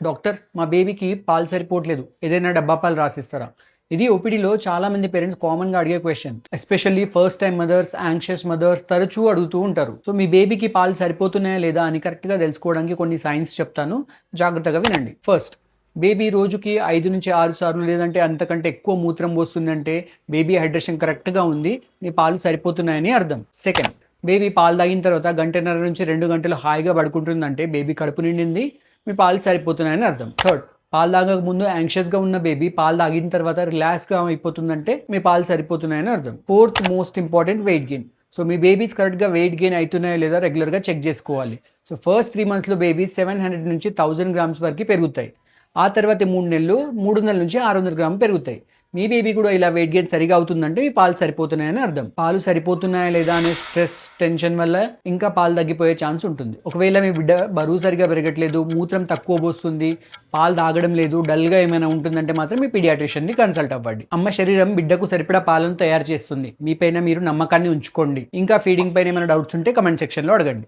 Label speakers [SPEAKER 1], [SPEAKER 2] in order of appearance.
[SPEAKER 1] Doctor మా బేబీకి పాలు సరిపోవట్లేదు, ఏదైనా డబ్బా పాలు రాసిస్తారా? ఇది ఓపీడీలో చాలా మంది పేరెంట్స్ కామన్గా అడిగే question. Especially first time mothers, anxious mothers తరచూ అడుగుతూ ఉంటారు. సో మీ బేబీకి పాలు సరిపోతున్నాయా లేదా అని కరెక్ట్గా తెలుసుకోవడానికి కొన్ని సైన్స్ చెప్తాను, జాగ్రత్తగా వినండి. ఫస్ట్, బేబీ రోజుకి 5 నుంచి 6 సార్లు లేదంటే అంతకంటే ఎక్కువ మూత్రం పోస్తుందంటే బేబీ హైడ్రేషన్ కరెక్ట్గా ఉంది, మీ పాలు సరిపోతున్నాయని అర్థం. సెకండ్, బేబీ పాలు తాగిన తర్వాత 1.5 నుంచి 2 గంటలు హాయిగా పడుకుంటుందంటే బేబీ కడుపు నిండింది, మీ పాలు సరిపోతున్నాయని అర్థం. థర్డ్, పాలు తాగక ముందు యాంగ్షియస్గా ఉన్న బేబీ పాలు తాగిన తర్వాత రిలాక్స్గా అయిపోతుందంటే మీ పాలు సరిపోతున్నాయని అర్థం. Fourth most important, weight gain. So మీ బేబీస్ కరెక్ట్గా వెయిట్ గెయిన్ అవుతున్నాయో లేదా రెగ్యులర్గా చెక్ చేసుకోవాలి. సో ఫస్ట్ 3 monthsలో బేబీస్ 700 నుంచి 1000 grams వరకు పెరుగుతాయి. ఆ తర్వాత 3 నెలలు 300 నుంచి 600 గ్రాములు పెరుగుతాయి. మీ బేబీ కూడా ఇలా వెయిట్ గెయిన్ సరిగా అవుతుందంటే మీ పాలు సరిపోతున్నాయని అర్థం. పాలు సరిపోతున్నాయా లేదా అనే స్ట్రెస్, టెన్షన్ వల్ల ఇంకా పాలు తగ్గిపోయే ఛాన్స్ ఉంటుంది. ఒకవేళ మీ బిడ్డ బరువు సరిగా పెరగట్లేదు, మూత్రం తక్కువ పోస్తుంది, పాలు తాగడం లేదు, డల్గా ఏమైనా ఉంటుందంటే మాత్రం మీ పీడియాట్రిషియన్ని కన్సల్ట్ అవ్వండి. అమ్మ శరీరం బిడ్డకు సరిపడా పాలను తయారు చేస్తుంది, మీపైన మీరు నమ్మకాన్ని ఉంచుకోండి. ఇంకా ఫీడింగ్ పైన ఏమైనా డౌట్స్ ఉంటే కమెంట్ సెక్షన్లో అడగండి.